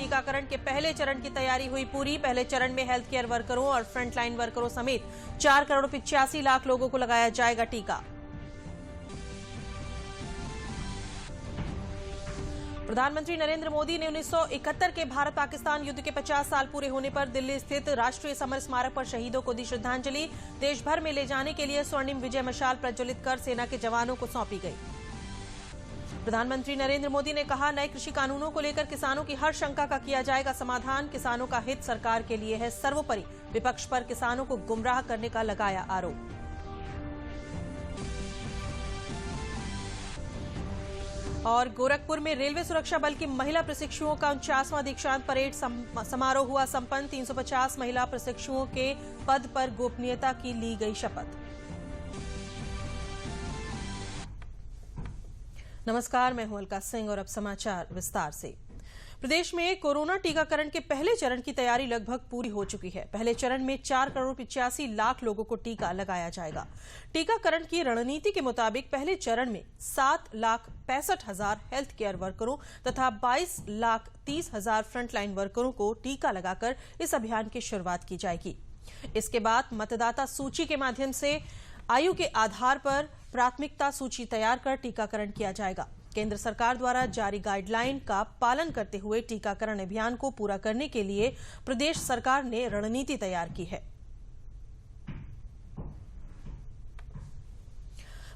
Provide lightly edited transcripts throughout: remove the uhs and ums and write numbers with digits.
टीकाकरण के पहले चरण की तैयारी हुई पूरी। पहले चरण में हेल्थ केयर वर्करों और फ्रंटलाइन वर्करों समेत 4 करोड़ 85 लाख लोगों को लगाया जाएगा टीका। प्रधानमंत्री नरेंद्र मोदी ने 1971 के भारत पाकिस्तान युद्ध के 50 साल पूरे होने पर दिल्ली स्थित राष्ट्रीय समर स्मारक पर शहीदों को दी श्रद्धांजलि। देश भर में ले जाने के लिए स्वर्णिम विजय मशाल प्रज्वलित कर सेना के जवानों को सौंपी गई। प्रधानमंत्री नरेंद्र मोदी ने कहा, नए कृषि कानूनों को लेकर किसानों की हर शंका का किया जाएगा समाधान। किसानों का हित सरकार के लिए है सर्वोपरि। विपक्ष पर किसानों को गुमराह करने का लगाया आरोप। और गोरखपुर में रेलवे सुरक्षा बल की महिला प्रशिक्षुओं का 49वां दीक्षांत परेड समारोह हुआ संपन्न। 350 महिला प्रशिक्षुओं के पद पर गोपनीयता की ली गई शपथ। नमस्कार, मैं हूं अलका सिंह और अब समाचार विस्तार से। प्रदेश में कोरोना टीकाकरण के पहले चरण की तैयारी लगभग पूरी हो चुकी है। पहले चरण में 4 करोड़ 85 लाख लोगों को टीका लगाया जाएगा। टीकाकरण की रणनीति के मुताबिक पहले चरण में 7,65,000 हेल्थ केयर वर्करों तथा 22,30,000 फ्रंटलाइन वर्करों को टीका लगाकर इस अभियान की शुरुआत की जाएगी। इसके बाद मतदाता सूची के माध्यम से आयु के आधार पर प्राथमिकता सूची तैयार कर टीकाकरण किया जाएगा। केंद्र सरकार द्वारा जारी गाइडलाइन का पालन करते हुए टीकाकरण अभियान को पूरा करने के लिए प्रदेश सरकार ने रणनीति तैयार की है।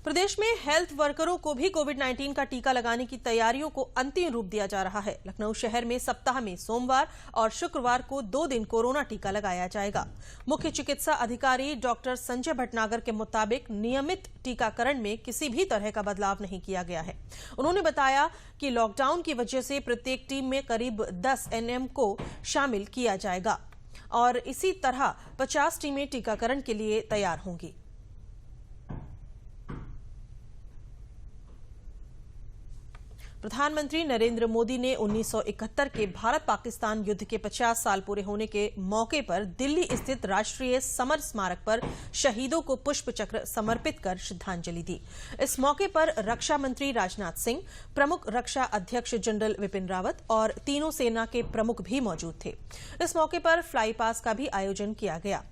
प्रदेश में हेल्थ वर्करों को भी कोविड-19 का टीका लगाने की तैयारियों को अंतिम रूप दिया जा रहा है। लखनऊ शहर में सप्ताह में सोमवार और शुक्रवार को 2 दिन कोरोना टीका लगाया जाएगा। मुख्य चिकित्सा अधिकारी डॉक्टर संजय भटनागर के मुताबिक नियमित टीकाकरण में किसी भी तरह का बदलाव नहीं किया गया है। उन्होंने बताया कि लॉकडाउन की वजह से प्रत्येक टीम में करीब 10 एनएम को शामिल किया जाएगा और इसी तरह 50 टीमें टीकाकरण के लिए तैयार होंगी। प्रधानमंत्री नरेंद्र मोदी ने 1971 के भारत पाकिस्तान युद्ध के 50 साल पूरे होने के मौके पर दिल्ली स्थित राष्ट्रीय समर स्मारक पर शहीदों को पुष्प चक्र समर्पित कर श्रद्धांजलि दी। इस मौके पर रक्षा मंत्री राजनाथ सिंह, प्रमुख रक्षा अध्यक्ष जनरल विपिन रावत और तीनों सेना के प्रमुख भी मौजूद थे। इस मौके पर फ्लाई पास का भी आयोजन किया गया।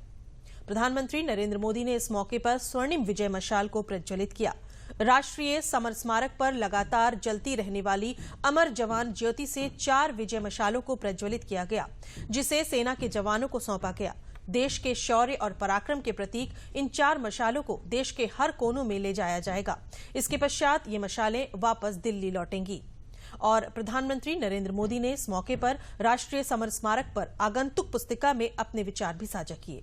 प्रधानमंत्री नरेंद्र मोदी ने इस मौके पर स्वर्णिम विजय मशाल को प्रज्वलित किया। राष्ट्रीय समर स्मारक पर लगातार जलती रहने वाली अमर जवान ज्योति से 4 विजय मशालों को प्रज्वलित किया गया, जिसे सेना के जवानों को सौंपा गया। देश के शौर्य और पराक्रम के प्रतीक इन 4 मशालों को देश के हर कोनों में ले जाया जाएगा। इसके पश्चात ये मशालें वापस दिल्ली लौटेंगी। और प्रधानमंत्री नरेंद्र मोदी ने इस मौके पर राष्ट्रीय समर स्मारक पर आगंतुक पुस्तिका में अपने विचार भी साझा किए।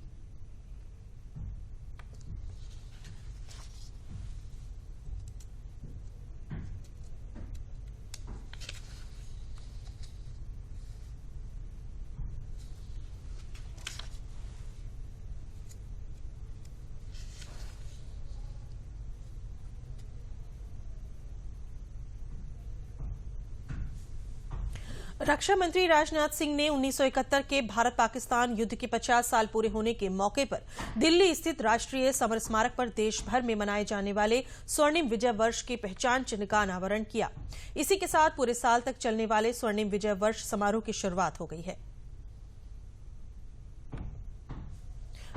रक्षा मंत्री राजनाथ सिंह ने 1971 के भारत पाकिस्तान युद्ध के 50 साल पूरे होने के मौके पर दिल्ली स्थित राष्ट्रीय समर स्मारक पर देश भर में मनाए जाने वाले स्वर्णिम विजय वर्ष के पहचान चिन्ह का अनावरण किया। इसी के साथ पूरे साल तक चलने वाले स्वर्णिम विजय वर्ष समारोह की शुरुआत हो गई है।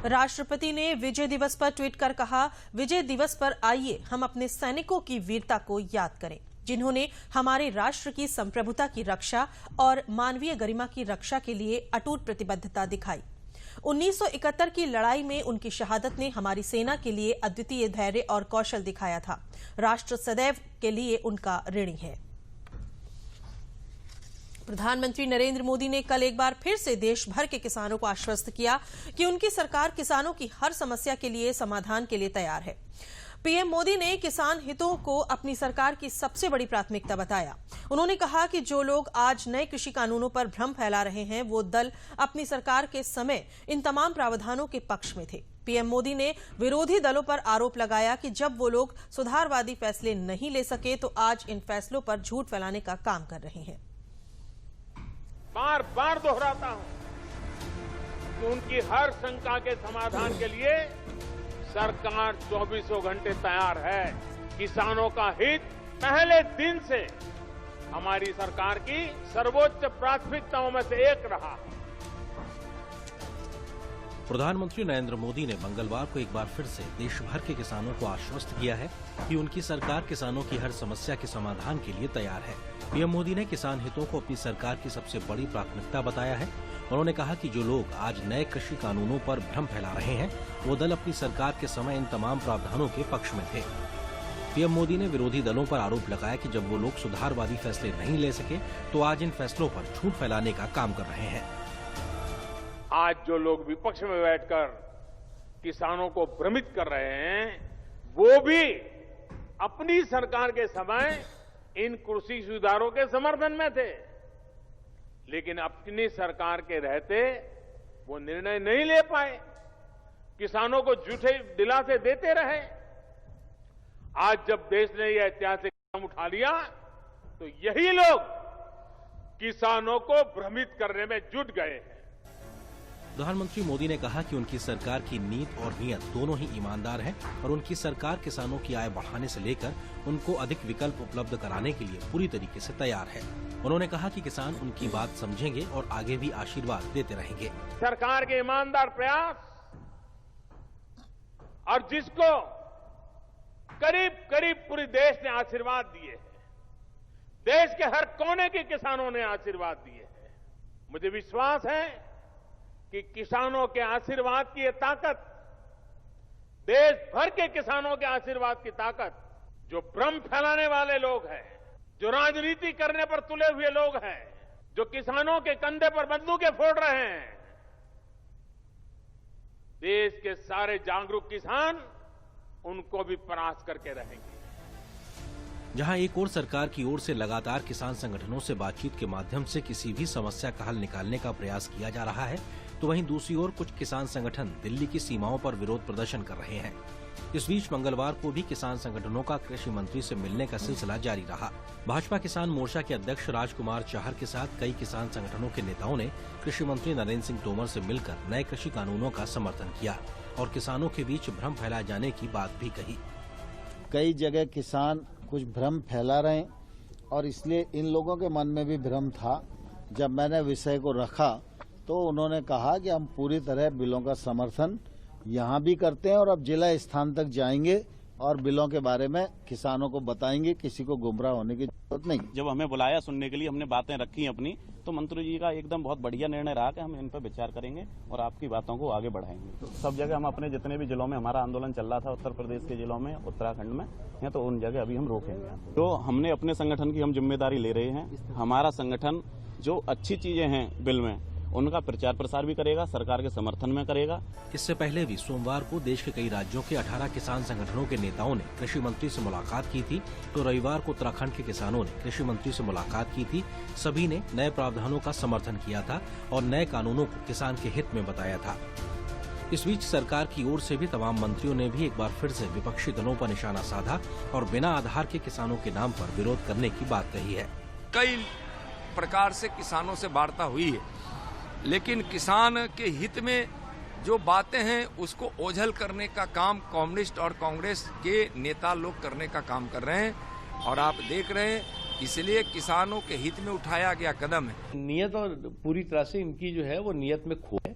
राष्ट्रपति ने विजय दिवस पर ट्वीट कर कहा, विजय दिवस पर आइए हम अपने सैनिकों की वीरता को याद करें, जिन्होंने हमारे राष्ट्र की संप्रभुता की रक्षा और मानवीय गरिमा की रक्षा के लिए अटूट प्रतिबद्धता दिखाई। 1971 की लड़ाई में उनकी शहादत ने हमारी सेना के लिए अद्वितीय धैर्य और कौशल दिखाया था। राष्ट्र सदैव के लिए उनका ऋणी है। प्रधानमंत्री नरेंद्र मोदी ने कल एक बार फिर से देश भर के किसानों को आश्वस्त किया कि उनकी सरकार किसानों की हर समस्या के लिए समाधान के लिए तैयार है। पीएम मोदी ने किसान हितों को अपनी सरकार की सबसे बड़ी प्राथमिकता बताया। उन्होंने कहा कि जो लोग आज नए कृषि कानूनों पर भ्रम फैला रहे हैं, वो दल अपनी सरकार के समय इन तमाम प्रावधानों के पक्ष में थे। पीएम मोदी ने विरोधी दलों पर आरोप लगाया कि जब वो लोग सुधारवादी फैसले नहीं ले सके तो आज इन फैसलों पर झूठ फैलाने का काम कर रहे हैं। बार बार दोहराता हूं कि उनकी हर शंका के समाधान के लिए सरकार 24 घंटे तैयार है। किसानों का हित पहले दिन से हमारी सरकार की सर्वोच्च प्राथमिकताओं में से एक रहा है। प्रधानमंत्री नरेंद्र मोदी ने मंगलवार को एक बार फिर से देश भर के किसानों को आश्वस्त किया है कि उनकी सरकार किसानों की हर समस्या के समाधान के लिए तैयार है। पीएम मोदी ने किसान हितों को अपनी सरकार की सबसे बड़ी प्राथमिकता बताया है। उन्होंने कहा कि जो लोग आज नए कृषि कानूनों पर भ्रम फैला रहे हैं, वो दल अपनी सरकार के समय इन तमाम प्रावधानों के पक्ष में थे। पीएम मोदी ने विरोधी दलों पर आरोप लगाया कि जब वो लोग सुधारवादी फैसले नहीं ले सके, तो आज इन फैसलों पर झूठ फैलाने का काम कर रहे हैं। आज जो लोग विपक्ष में बैठकर किसानों को भ्रमित कर रहे हैं, वो भी अपनी सरकार के समय इन कृषि सुधारों के समर्थन में थे, लेकिन अपनी सरकार के रहते वो निर्णय नहीं ले पाए, किसानों को झूठे दिलासे देते रहे। आज जब देश ने यह ऐतिहासिक कदम उठा लिया, तो यही लोग किसानों को भ्रमित करने में जुट गए हैं। प्रधानमंत्री मोदी ने कहा कि उनकी सरकार की नीति और नीयत दोनों ही ईमानदार है और उनकी सरकार किसानों की आय बढ़ाने से लेकर उनको अधिक विकल्प उपलब्ध कराने के लिए पूरी तरीके से तैयार है। उन्होंने कहा कि किसान उनकी बात समझेंगे और आगे भी आशीर्वाद देते रहेंगे। सरकार के ईमानदार प्रयास और जिसको करीब करीब पूरे देश ने आशीर्वाद दिए हैं, देश के हर कोने के किसानों ने आशीर्वाद दिए हैं। मुझे विश्वास है कि किसानों के आशीर्वाद की ये ताकत, देश भर के किसानों के आशीर्वाद की ताकत, जो भ्रम फैलाने वाले लोग हैं, जो राजनीति करने पर तुले हुए लोग हैं, जो किसानों के कंधे पर बंदूकें फोड़ रहे हैं, देश के सारे जागरूक किसान उनको भी परास्त करके रहेंगे। जहां एक ओर सरकार की ओर से लगातार किसान संगठनों से बातचीत के माध्यम से किसी भी समस्या का हल निकालने का प्रयास किया जा रहा है, तो वहीं दूसरी ओर कुछ किसान संगठन दिल्ली की सीमाओं पर विरोध प्रदर्शन कर रहे हैं। इस बीच मंगलवार को भी किसान संगठनों का कृषि मंत्री से मिलने का सिलसिला जारी रहा। भाजपा किसान मोर्चा के अध्यक्ष राजकुमार चाहर के साथ कई किसान संगठनों के नेताओं ने कृषि मंत्री नरेंद्र सिंह तोमर से मिलकर नए कृषि कानूनों का समर्थन किया और किसानों के बीच भ्रम फैलाए जाने की बात भी कही। कई जगह किसान कुछ भ्रम फैला रहे हैं और इसलिए इन लोगों के मन में भी भ्रम था। जब मैंने विषय को रखा तो उन्होंने कहा कि हम पूरी तरह बिलों का समर्थन यहाँ भी करते हैं और अब जिला स्थान तक जाएंगे और बिलों के बारे में किसानों को बताएंगे, किसी को गुमराह होने की जरूरत नहीं। जब हमें बुलाया सुनने के लिए, हमने बातें रखी अपनी, तो मंत्री जी का एकदम बहुत बढ़िया निर्णय रहा कि हम इन पर विचार करेंगे और आपकी बातों को आगे बढ़ाएंगे। तो सब जगह हम अपने जितने भी जिलों में हमारा आंदोलन चल रहा था, उत्तर प्रदेश के जिलों में, उत्तराखंड में, या तो उन जगह अभी हम रोकेंगे। तो हमने अपने संगठन की हम जिम्मेदारी ले रहे हैं। हमारा संगठन जो अच्छी चीजें हैं बिल में, उनका प्रचार प्रसार भी करेगा, सरकार के समर्थन में करेगा। इससे पहले भी सोमवार को देश के कई राज्यों के 18 किसान संगठनों के नेताओं ने कृषि मंत्री से मुलाकात की थी, तो रविवार को उत्तराखंड के किसानों ने कृषि मंत्री से मुलाकात की थी। सभी ने नए प्रावधानों का समर्थन किया था और नए कानूनों को किसान के हित में बताया था। इस बीच सरकार की ओर से भी तमाम मंत्रियों ने भी एक बार फिर से विपक्षी दलों पर निशाना साधा और बिना आधार के किसानों के नाम पर विरोध करने की बात कही है। कई प्रकार से किसानों से वार्ता हुई है, लेकिन किसान के हित में जो बातें हैं उसको ओझल करने का काम कम्युनिस्ट और कांग्रेस के नेता लोग करने का काम कर रहे हैं और आप देख रहे हैं, इसलिए किसानों के हित में उठाया गया कदम है। नियत और पूरी तरह से इनकी जो है वो नियत में खो है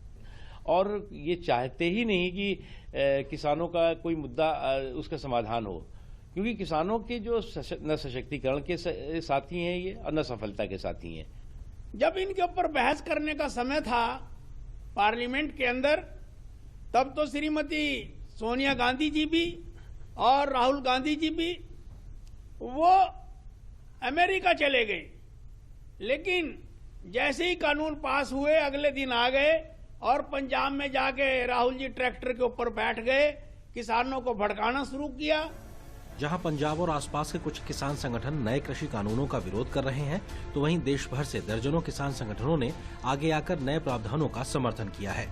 और ये चाहते ही नहीं कि किसानों का कोई मुद्दा उसका समाधान हो, क्योंकि किसानों के जो न सशक्तिकरण के साथी हैं ये और न सफलता के साथी हैं। जब इनके ऊपर बहस करने का समय था पार्लियामेंट के अंदर, तब तो श्रीमती सोनिया गांधी जी भी और राहुल गांधी जी भी वो अमेरिका चले गए, लेकिन जैसे ही कानून पास हुए अगले दिन आ गए और पंजाब में जाके राहुल जी ट्रैक्टर के ऊपर बैठ गए, किसानों को भड़काना शुरू किया। जहां पंजाब और आसपास के कुछ किसान संगठन नए कृषि कानूनों का विरोध कर रहे हैं, तो वहीं देश भर से दर्जनों किसान संगठनों ने आगे आकर नए प्रावधानों का समर्थन किया है।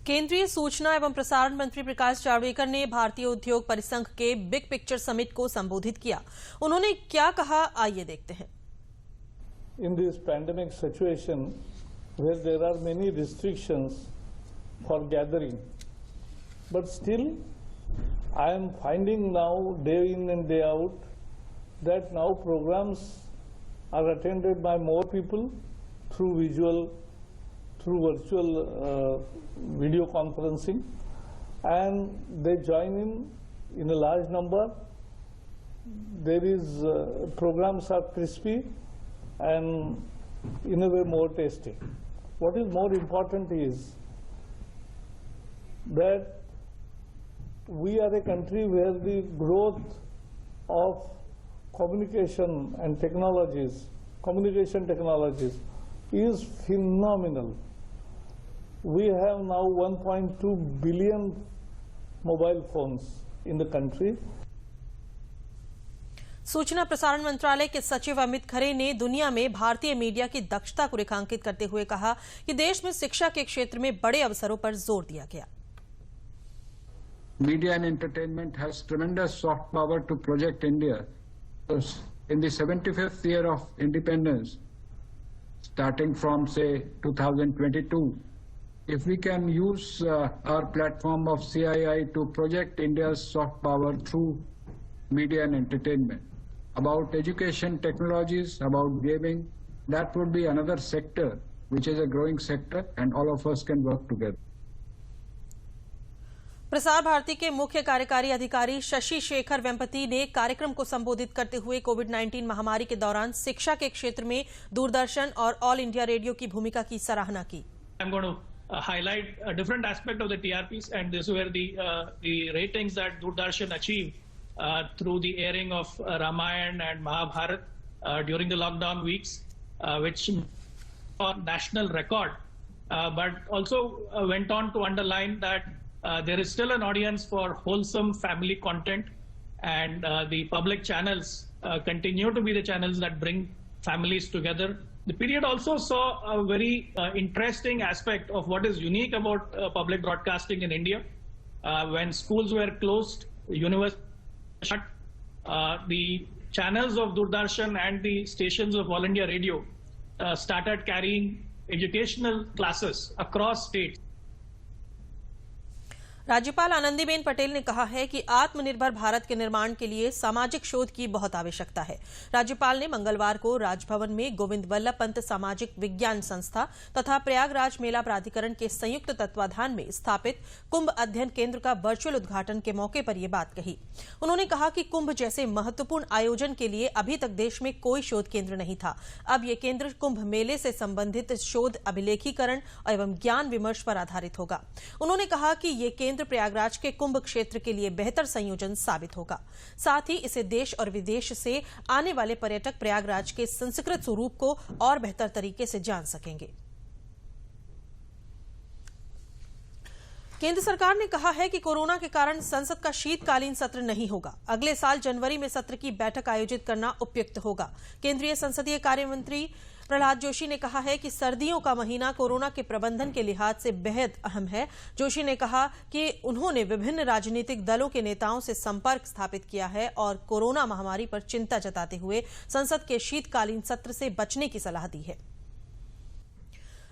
केंद्रीय सूचना एवं प्रसारण मंत्री प्रकाश जावड़ेकर ने भारतीय उद्योग परिसंघ के बिग पिक्चर समिट को संबोधित किया। उन्होंने क्या कहा, आइए देखते हैं। In this pandemic situation where there are many restrictions for gathering, but still I am finding now, day in and day out, that now programs are attended by more people through virtual video conferencing, and they join in a large number. There is programs are crispy and in a way more tasty. What is more important is that we are a country where the growth of communication technologies is phenomenal. We have now 1.2 billion mobile phones in the country. सूचना प्रसारण मंत्रालय के सचिव अमित खरे ने दुनिया में भारतीय media की दक्षता को रेखांकित करते हुए कहा कि देश में शिक्षा के क्षेत्र में बड़े अवसरों पर जोर दिया गया। Media and entertainment has tremendous soft power to project India. In the 75th year of independence, starting from say 2022, if we can use our platform of CII to project India's soft power through media and entertainment, about education technologies, about gaming, that would be another sector which is a growing sector, and all of us can work together. Prasar Bharati के मुख्य कार्यकारी अधिकारी शशि शेखर वेम्पति ने कार्यक्रम को संबोधित करते हुए कोविड-19 महामारी के दौरान शिक्षा के क्षेत्र में दूरदर्शन और ऑल इंडिया रेडियो की भूमिका की सराहना की। I'm going to highlight a different aspect of the TRPs, and this is where the ratings that Doordarshan achieved through the airing of Ramayana and Mahabharat during the lockdown weeks, which are national record, but also went on to underline that there is still an audience for wholesome family content, and the public channels continue to be the channels that bring families together. The period also saw a very interesting aspect of what is unique about public broadcasting in India. When schools were closed, universities shut, the channels of Doordarshan and the stations of All India Radio started carrying educational classes across states. राज्यपाल आनंदीबेन पटेल ने कहा है कि आत्मनिर्भर भारत के निर्माण के लिए सामाजिक शोध की बहुत आवश्यकता है। राज्यपाल ने मंगलवार को राजभवन में गोविंद वल्लभ पंत सामाजिक विज्ञान संस्था तथा प्रयागराज मेला प्राधिकरण के संयुक्त तत्वाधान में स्थापित कुंभ अध्ययन केंद्र का वर्चुअल उद्घाटन के मौके पर यह बात कही। उन्होंने कहा कि कुंभ जैसे महत्वपूर्ण आयोजन के लिए अभी तक देश में कोई शोध केंद्र नहीं था। अब ये केंद्र कुंभ मेले से संबंधित शोध, अभिलेखीकरण एवं ज्ञान विमर्श पर आधारित होगा। उन्होंने कहा कि ये केंद्र प्रयागराज के कुंभ क्षेत्र के लिए बेहतर संयोजन साबित होगा। साथ ही इसे देश और विदेश से आने वाले पर्यटक प्रयागराज के संस्कृत स्वरूप को और बेहतर तरीके से जान सकेंगे। केंद्र सरकार ने कहा है कि कोरोना के कारण संसद का शीतकालीन सत्र नहीं होगा। अगले साल जनवरी में सत्र की बैठक आयोजित करना उपयुक्त होगा। केंद्रीय संसदीय कार्य मंत्री प्रहलाद जोशी ने कहा है कि सर्दियों का महीना कोरोना के प्रबंधन के लिहाज से बेहद अहम है। जोशी ने कहा कि उन्होंने विभिन्न राजनीतिक दलों के नेताओं से संपर्क स्थापित किया है और कोरोना महामारी पर चिंता जताते हुए संसद के शीतकालीन सत्र से बचने की सलाह दी है।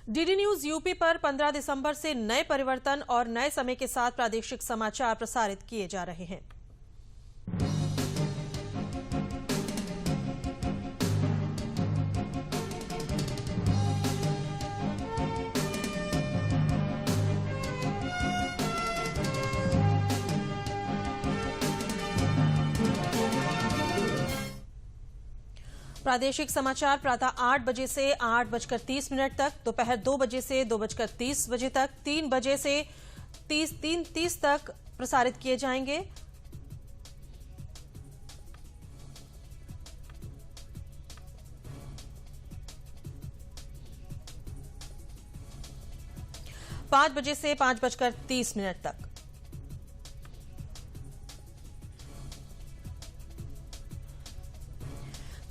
डीडी न्यूज यूपी पर 15 दिसंबर से नए परिवर्तन और नए समय के साथ प्रादेशिक समाचार प्रसारित किए जा रहे हैं। प्रादेशिक समाचार प्रातः 8 बजे से 8:30 तक, दोपहर 2 बजे से 2:30 तक, 3 बजे से 3:30 तक प्रसारित किए जाएंगे। पांच बजे से 5:30 तक।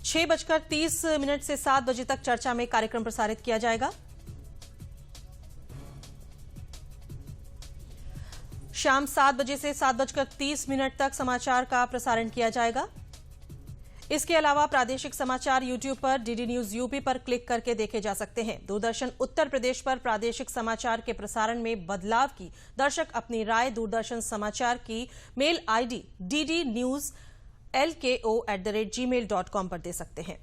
छह 6:30 से 7 बजे तक चर्चा में कार्यक्रम प्रसारित किया जाएगा। शाम 7 बजे से 7:30 तक समाचार का प्रसारण किया जाएगा। इसके अलावा प्रादेशिक समाचार यूट्यूब पर डीडी न्यूज यूपी पर क्लिक करके देखे जा सकते हैं। दूरदर्शन उत्तर प्रदेश पर प्रादेशिक समाचार के प्रसारण में बदलाव की दर्शक अपनी राय दूरदर्शन समाचार की मेल आईडी ddnewslko@gmail.com पर दे सकते हैं।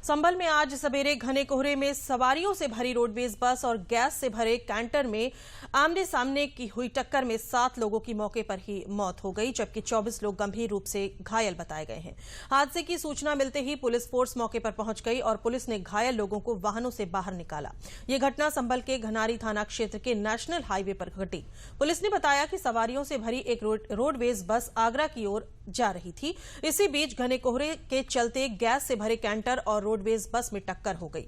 संभल में आज सवेरे घने कोहरे में सवारियों से भरी रोडवेज बस और गैस से भरे कैंटर में आमने सामने की हुई टक्कर में 7 लोगों की मौके पर ही मौत हो गई, जबकि 24 लोग गंभीर रूप से घायल बताए गए हैं। हादसे की सूचना मिलते ही पुलिस फोर्स मौके पर पहुंच गई और पुलिस ने घायल लोगों को वाहनों से बाहर निकाला। यह घटना संभल के घनारी थाना क्षेत्र के नेशनल हाईवे पर घटी। पुलिस ने बताया कि सवारियों से भरी एक रोडवेज बस आगरा की ओर जा रही थी। इसी बीच घने कोहरे के चलते गैस से भरे कैंटर और रोडवेज बस में टक्कर हो गई।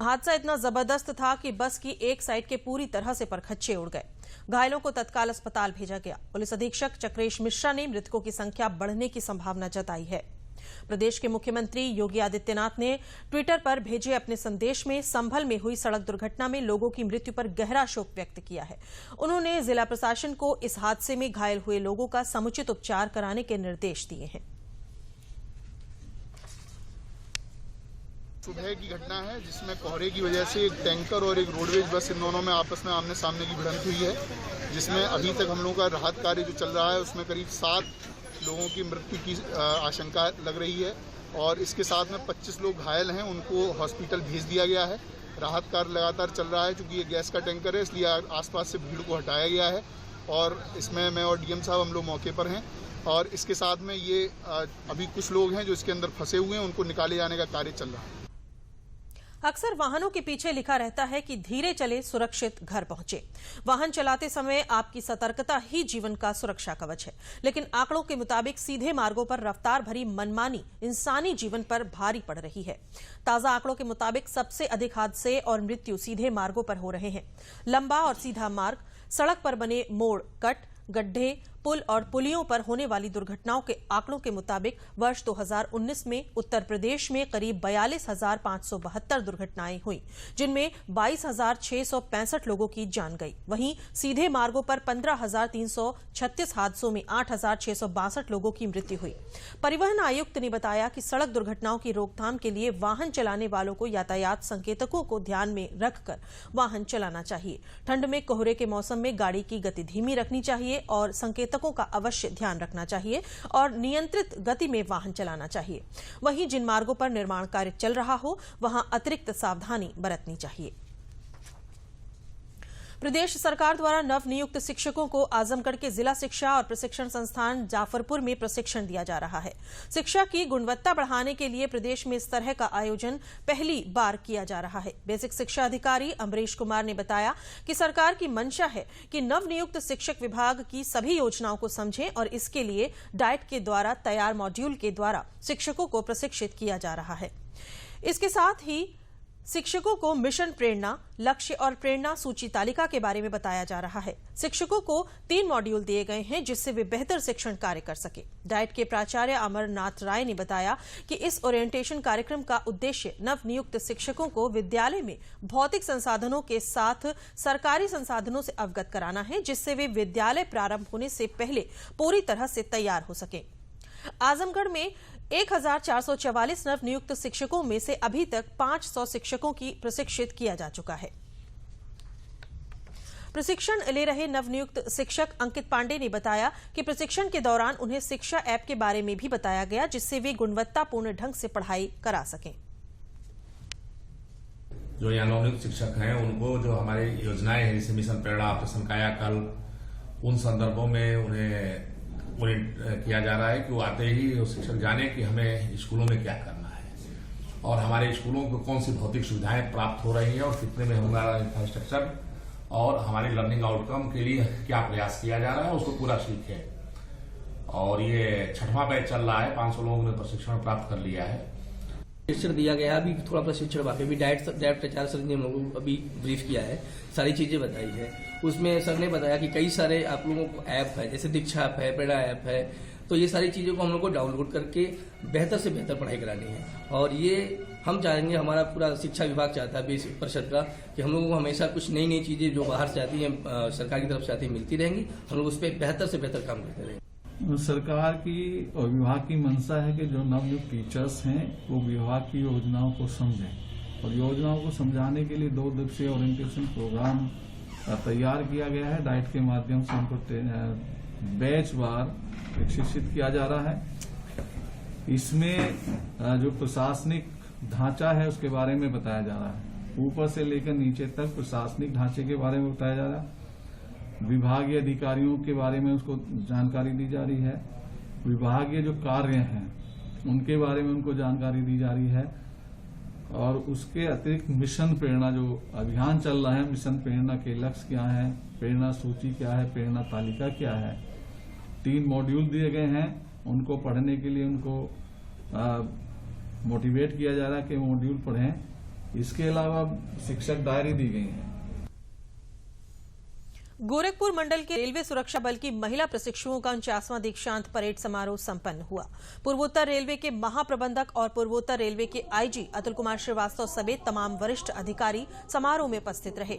हादसा इतना जबरदस्त था कि बस की एक साइड के पूरी तरह से परखच्चे उड़ गए। घायलों को तत्काल अस्पताल भेजा गया। पुलिस अधीक्षक चक्रेश मिश्रा ने मृतकों की संख्या बढ़ने की संभावना जताई है। प्रदेश के मुख्यमंत्री योगी आदित्यनाथ ने ट्विटर पर भेजे अपने संदेश में संभल में हुई सड़क दुर्घटना में लोगों की मृत्यु पर गहरा शोक व्यक्त किया है। उन्होंने जिला प्रशासन को इस हादसे में घायल हुए लोगों का समुचित उपचार कराने के निर्देश दिए हैं। सुबह की घटना है जिसमें कोहरे की वजह से एक टैंकर और एक रोडवेज बस इन दोनों में आपस में आमने सामने की भिड़ंत हुई है, जिसमें अभी तक हम लोगों का राहत कार्य जो चल रहा है उसमें करीब 7 लोगों की मृत्यु की आशंका लग रही है और इसके साथ में 25 लोग घायल हैं, उनको हॉस्पिटल भेज दिया गया है। राहत कार्य लगातार चल रहा है। चूँकि ये गैस का टैंकर है इसलिए आसपास से भीड़ को हटाया गया है और इसमें मैं और डीएम साहब हम लोग मौके पर हैं और इसके साथ में ये अभी कुछ लोग हैं जो इसके अंदर फंसे हुए हैं, उनको निकाले जाने का कार्य चल रहा है। अक्सर वाहनों के पीछे लिखा रहता है कि धीरे चले सुरक्षित घर पहुंचे। वाहन चलाते समय आपकी सतर्कता ही जीवन का सुरक्षा कवच है, लेकिन आंकड़ों के मुताबिक सीधे मार्गों पर रफ्तार भरी मनमानी इंसानी जीवन पर भारी पड़ रही है। ताजा आंकड़ों के मुताबिक सबसे अधिक हादसे और मृत्यु सीधे मार्गों पर हो रहे हैं। लंबा और सीधा मार्ग, सड़क पर बने मोड़, कट, गड्ढे, पुल और पुलियों पर होने वाली दुर्घटनाओं के आंकड़ों के मुताबिक वर्ष 2019 में उत्तर प्रदेश में करीब 42,572 दुर्घटनाएं हुई, जिनमें 22,665 लोगों की जान गई। वहीं सीधे मार्गों पर 15,336 हादसों में 8,662 लोगों की मृत्यु हुई। परिवहन आयुक्त ने बताया कि सड़क दुर्घटनाओं की रोकथाम के लिए वाहन चलाने वालों को यातायात संकेतकों को ध्यान में रखकर वाहन चलाना चाहिए। ठंड में कोहरे के मौसम में गाड़ी की गति धीमी रखनी चाहिए और संकेतकों का अवश्य ध्यान रखना चाहिए और नियंत्रित गति में वाहन चलाना चाहिए। वहीं जिन मार्गों पर निर्माण कार्य चल रहा हो वहां अतिरिक्त सावधानी बरतनी चाहिए। प्रदेश सरकार द्वारा नवनियुक्त शिक्षकों को आजमगढ़ के जिला शिक्षा और प्रशिक्षण संस्थान जाफरपुर में प्रशिक्षण दिया जा रहा है। शिक्षा की गुणवत्ता बढ़ाने के लिए प्रदेश में इस तरह का आयोजन पहली बार किया जा रहा है। बेसिक शिक्षा अधिकारी अमरीश कुमार ने बताया कि सरकार की मंशा है कि नवनियुक्त शिक्षक विभाग की सभी योजनाओं को समझें और इसके लिए डाइट के द्वारा तैयार मॉड्यूल के द्वारा शिक्षकों को प्रशिक्षित किया जा रहा है। इसके साथ ही शिक्षकों को मिशन प्रेरणा, लक्ष्य और प्रेरणा सूची तालिका के बारे में बताया जा रहा है। शिक्षकों को 3 मॉड्यूल दिए गए हैं जिससे वे बेहतर शिक्षण कार्य कर सके। डाइट के प्राचार्य अमरनाथ राय ने बताया कि इस ओरिएंटेशन कार्यक्रम का उद्देश्य नवनियुक्त शिक्षकों को विद्यालय में भौतिक संसाधनों के साथ सरकारी संसाधनों से अवगत कराना है, जिससे वे विद्यालय प्रारंभ होने से पहले पूरी तरह से तैयार हो सकें। आजमगढ़ में 1,444 नवनियुक्त शिक्षकों में से अभी तक 500 शिक्षकों की प्रशिक्षित किया जा चुका है। प्रशिक्षण ले रहे नवनियुक्त शिक्षक अंकित पांडे ने बताया कि प्रशिक्षण के दौरान उन्हें शिक्षा ऐप के बारे में भी बताया गया, जिससे वे गुणवत्तापूर्ण ढंग से पढ़ाई करा सकें। जो यहाँ नवनियुक्त शिक्षक हैं उनको जो हमारी योजनाएं हैं जैसे मिशन प्रेरणा, ऑपरेशन कायाकल्प, उन संदर्भों में उन्हें किया जा रहा है कि वो आते ही वो शिक्षक जाने कि हमें स्कूलों में क्या करना है और हमारे स्कूलों को कौन सी भौतिक सुविधाएं प्राप्त हो रही हैं और कितने में हमारा इंफ्रास्ट्रक्चर और हमारे लर्निंग आउटकम के लिए क्या प्रयास किया जा रहा है उसको पूरा सीखें। और ये 6वां बैच चल रहा है, 500 लोगों ने प्रशिक्षण प्राप्त कर लिया है। प्रशिक्षण दिया गया, अभी थोड़ा प्रशिक्षण बाकी भी डाइट प्रचार सर ने हम लोगों को अभी ब्रीफ किया है, सारी चीजें बताई है। उसमें सर ने बताया कि कई सारे आप लोगों को ऐप है, जैसे दीक्षा ऐप है, प्रेरणा ऐप है, तो ये सारी चीजों को हम लोग को डाउनलोड करके बेहतर से बेहतर पढ़ाई करानी है। और ये हम चाहेंगे, हमारा पूरा शिक्षा विभाग चाहता है बेसिक परिषद का, कि हम लोगों को हमेशा कुछ नई नई चीजें जो बाहर से आती हैं सरकार की तरफ से आती है मिलती रहेंगी, हम लोग उस पर बेहतर से बेहतर काम करते रहेंगे। सरकार की और विभाग की मंशा है कि जो नवनियुक्त टीचर्स हैं वो विभाग की योजनाओं को समझें, और योजनाओं को समझाने के लिए 2 दिवसीय ओरिएंटेशन प्रोग्राम तैयार किया गया है। डाइट के माध्यम से उनको बैच वार शिक्षित किया जा रहा है। इसमें जो प्रशासनिक ढांचा है उसके बारे में बताया जा रहा है, ऊपर से लेकर नीचे तक प्रशासनिक ढांचे के बारे में बताया जा रहा है। विभागीय अधिकारियों के बारे में उसको जानकारी दी जा रही है, विभागीय जो कार्य हैं उनके बारे में उनको जानकारी दी जा रही है, और उसके अतिरिक्त मिशन प्रेरणा जो अभियान चल रहा है, मिशन प्रेरणा के लक्ष्य क्या है, प्रेरणा सूची क्या है, प्रेरणा तालिका क्या है। 3 मॉड्यूल दिए गए हैं, उनको पढ़ने के लिए उनको मोटिवेट किया जा रहा है कि मॉड्यूल पढ़ें। इसके अलावा शिक्षक डायरी दी गई है। गोरखपुर मंडल के रेलवे सुरक्षा बल की महिला प्रशिक्षुओं का 49वां दीक्षांत परेड समारोह संपन्न हुआ। पूर्वोत्तर रेलवे के महाप्रबंधक और पूर्वोत्तर रेलवे के आईजी अतुल कुमार श्रीवास्तव समेत तमाम वरिष्ठ अधिकारी समारोह में उपस्थित रहे।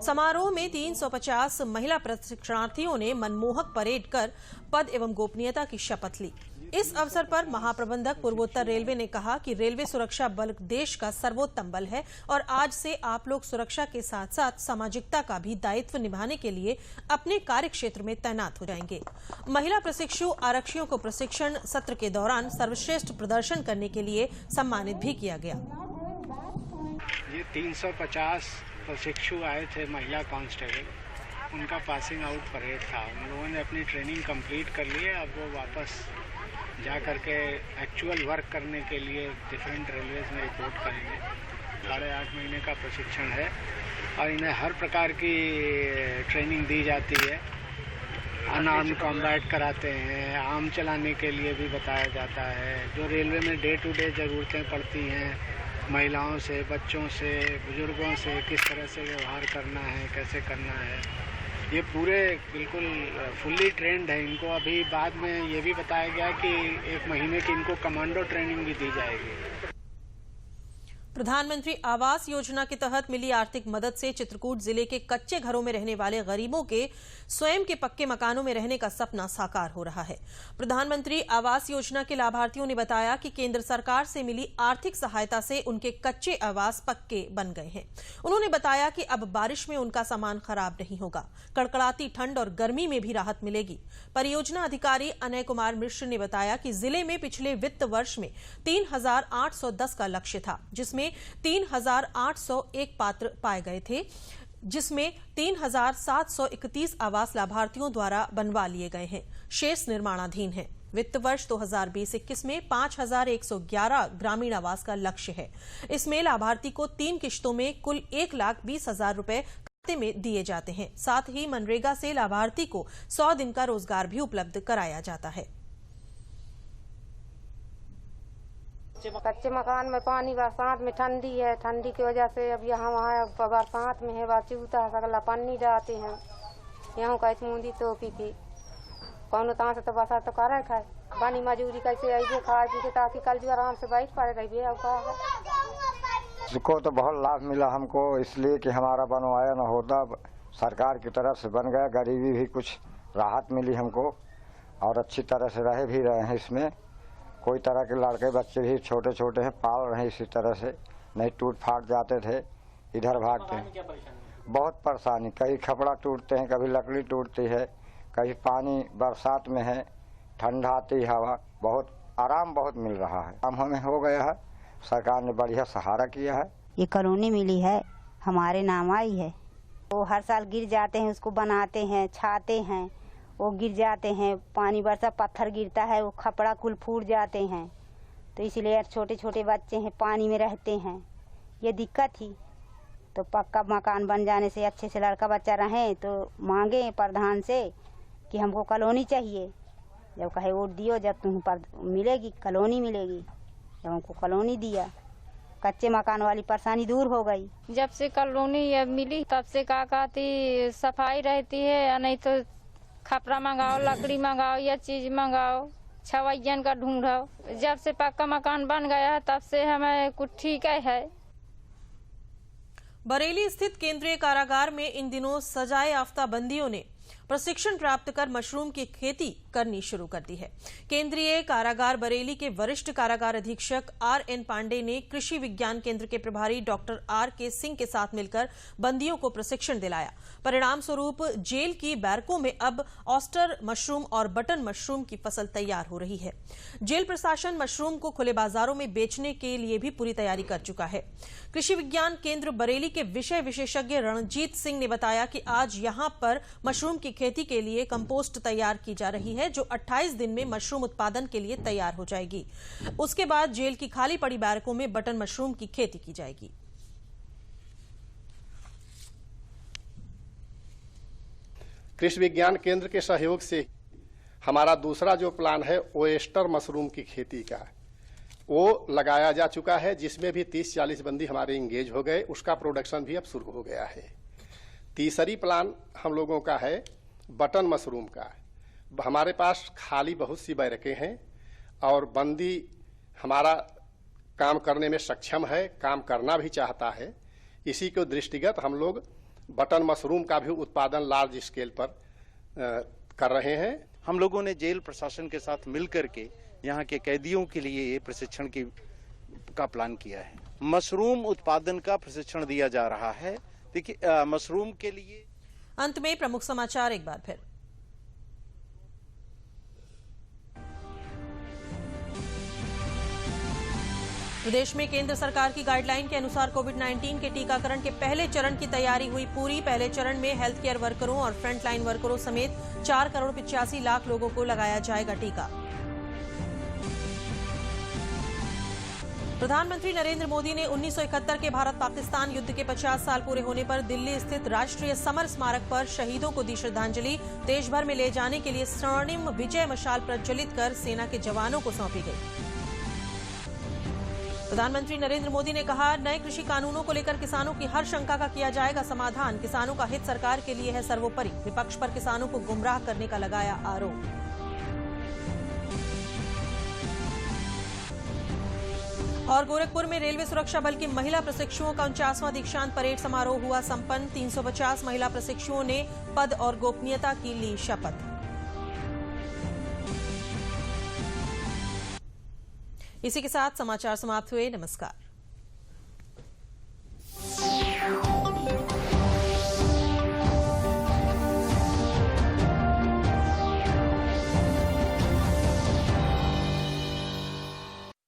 समारोह में 350 महिला प्रशिक्षणार्थियों ने मनमोहक परेड कर पद एवं गोपनीयता की शपथ ली। इस अवसर पर महाप्रबंधक पूर्वोत्तर रेलवे ने कहा कि रेलवे सुरक्षा बल देश का सर्वोत्तम बल है और आज से आप लोग सुरक्षा के साथ साथ सामाजिकता का भी दायित्व निभाने के लिए अपने कार्य क्षेत्र में तैनात हो जाएंगे। महिला प्रशिक्षु आरक्षियों को प्रशिक्षण सत्र के दौरान सर्वश्रेष्ठ प्रदर्शन करने के लिए सम्मानित भी किया गया। ये 350 प्रशिक्षु आए थे महिला कांस्टेबल, उनका पासिंग आउट परेड था। उन लोगों ने अपनी ट्रेनिंग कंप्लीट कर ली है। अब वो वापस जा करके एक्चुअल वर्क करने के लिए डिफरेंट रेलवेज में रिपोर्ट करेंगे। 8.5 महीने का प्रशिक्षण है और इन्हें हर प्रकार की ट्रेनिंग दी जाती है। अनआर्म्ड कॉम्बैट कराते हैं, आर्म चलाने के लिए भी बताया जाता है। जो रेलवे में डे टू डे ज़रूरतें पड़ती हैं, महिलाओं से, बच्चों से, बुजुर्गों से किस तरह से व्यवहार करना है, कैसे करना है, ये पूरे बिल्कुल फुल्ली ट्रेंड है। इनको अभी बाद में ये भी बताया गया कि 1 महीने की इनको कमांडो ट्रेनिंग भी दी जाएगी। प्रधानमंत्री आवास योजना के तहत मिली आर्थिक मदद से चित्रकूट जिले के कच्चे घरों में रहने वाले गरीबों के स्वयं के पक्के मकानों में रहने का सपना साकार हो रहा है। प्रधानमंत्री आवास योजना के लाभार्थियों ने बताया कि केंद्र सरकार से मिली आर्थिक सहायता से उनके कच्चे आवास पक्के बन गए हैं। उन्होंने बताया कि अब बारिश में उनका सामान खराब नहीं होगा, कड़कड़ाती ठंड और गर्मी में भी राहत मिलेगी। परियोजना अधिकारी अनय कुमार मिश्र ने बताया कि जिले में पिछले वित्त वर्ष में 3,810 का लक्ष्य था, जिसमें 3,801 पात्र पाए गए थे, जिसमें 3,731 आवास लाभार्थियों द्वारा बनवा लिए गए हैं। शेष निर्माणाधीन है। वित्त वर्ष 2020-21 में 5,111 ग्रामीण आवास का लक्ष्य है। इसमें लाभार्थी को 3 किश्तों में कुल 1,20,000 रुपए खाते में दिए जाते हैं। साथ ही मनरेगा से लाभार्थी को 100 दिन का रोजगार भी उपलब्ध कराया जाता है। कच्चे मकान में पानी, बरसात में ठंडी है, ठंडी की वजह से अब यहाँ वहाँ बरसात में है चूता सगला पानी डालते हैं। यहाँ का मूंदी टोपी की कौन तां से तो बरसात तो करे खाए पानी मजूरी कैसे आई खाए पी के ताकि कल जो आराम से बैठ पा रही है। इसको तो बहुत लाभ मिला हमको, इसलिए कि हमारा बनवाया न होता, सरकार की तरफ से बन गया। गरीबी भी कुछ राहत मिली हमको और अच्छी तरह से रह भी रहे हैं। इसमें कोई तरह के लड़के बच्चे भी छोटे छोटे हैं, पाल रहे हैं इसी तरह से, नहीं टूट फाट जाते थे, इधर भागते हैं। बहुत परेशानी, कहीं खपड़ा टूटते हैं, कभी लकड़ी टूटती है, कहीं पानी बरसात में है, ठंड आती हवा, बहुत आराम बहुत मिल रहा है। काम हमें हो गया है, सरकार ने बढ़िया सहारा किया है। ये कॉलोनी मिली है, हमारे नाम आई है। वो हर साल गिर जाते हैं, उसको बनाते हैं, छाते हैं, वो गिर जाते हैं। पानी बरसा पत्थर गिरता है, वो खपड़ा कुल फूट जाते हैं। तो इसलिए छोटे छोटे बच्चे हैं, पानी में रहते हैं, ये दिक्कत थी। तो पक्का मकान बन जाने से अच्छे से लड़का बच्चा रहे तो मांगे प्रधान से कि हमको कॉलोनी चाहिए। जब कहे वोट दियो, जब तुम्हें मिलेगी कॉलोनी मिलेगी, जब हमको कॉलोनी दिया, कच्चे मकान वाली परेशानी दूर हो गई। जब से कॉलोनी मिली तब से का कहती सफाई रहती है, या नहीं तो खपरा मंगाओ, लकड़ी मंगाओ, या चीज मंगाओ, छवैयन का ढूंढो। जब से पक्का मकान बन गया है तब से हमें कुछ ठीक है। बरेली स्थित केंद्रीय कारागार में इन दिनों सजाए याफ्ता बंदियों ने प्रशिक्षण प्राप्त कर मशरूम की खेती करनी शुरू कर दी है। केंद्रीय कारागार बरेली के वरिष्ठ कारागार अधीक्षक RN पांडे ने कृषि विज्ञान केंद्र के प्रभारी डॉक्टर RK सिंह के साथ मिलकर बंदियों को प्रशिक्षण दिलाया। परिणाम स्वरूप जेल की बैरकों में अब ऑस्टर मशरूम और बटन मशरूम की फसल तैयार हो रही है। जेल प्रशासन मशरूम को खुले बाजारों में बेचने के लिए भी पूरी तैयारी कर चुका है। कृषि विज्ञान केंद्र बरेली के विषय विशेषज्ञ रणजीत सिंह ने बताया कि आज यहां पर मशरूम की खेती के लिए कंपोस्ट तैयार की जा रही है, जो 28 दिन में मशरूम उत्पादन के लिए तैयार हो जाएगी। उसके बाद जेल की खाली पड़ी बैरकों में बटन मशरूम की खेती की जाएगी। कृषि विज्ञान केंद्र के सहयोग से हमारा दूसरा जो प्लान है ओएस्टर मशरूम की खेती का, वो लगाया जा चुका है, जिसमें भी 30-40 बंदी हमारे इंगेज हो गए। उसका प्रोडक्शन भी अब शुरू हो गया है। तीसरी प्लान हम लोगों का है बटन मशरूम का। हमारे पास खाली बहुत सी बैरकें हैं और बंदी हमारा काम करने में सक्षम है, काम करना भी चाहता है। इसी के दृष्टिगत हम लोग बटन मशरूम का भी उत्पादन लार्ज स्केल पर कर रहे हैं। हम लोगों ने जेल प्रशासन के साथ मिलकर के यहाँ के कैदियों के लिए ये प्रशिक्षण का प्लान किया है। मशरूम उत्पादन का प्रशिक्षण दिया जा रहा है। देखिए, मशरूम के लिए अंत में प्रमुख समाचार एक बार फिर। प्रदेश में केंद्र सरकार की गाइडलाइन के अनुसार कोविड-19 के टीकाकरण के पहले चरण की तैयारी हुई पूरी। पहले चरण में हेल्थ केयर वर्करों और फ्रंटलाइन वर्करों समेत 4,85,00,000 लोगों को लगाया जाएगा टीका। प्रधानमंत्री नरेंद्र मोदी ने 1971 के भारत पाकिस्तान युद्ध के 50 साल पूरे होने पर दिल्ली स्थित राष्ट्रीय समर स्मारक पर शहीदों को दी श्रद्धांजलि। देश भर में ले जाने के लिए स्वर्णिम विजय मशाल प्रज्वलित कर सेना के जवानों को सौंपी गई। प्रधानमंत्री नरेंद्र मोदी ने कहा, नए कृषि कानूनों को लेकर किसानों की हर शंका का किया जाएगा समाधान। किसानों का हित सरकार के लिए है सर्वोपरि। विपक्ष पर किसानों को गुमराह करने का लगाया आरोप। और गोरखपुर में रेलवे सुरक्षा बल की महिला प्रशिक्षुओं का 49वां दीक्षांत परेड समारोह हुआ संपन्न। 350 महिला प्रशिक्षुओं ने पद और गोपनीयता की ली शपथ। इसी के साथ समाचार समाप्त हुए। नमस्कार।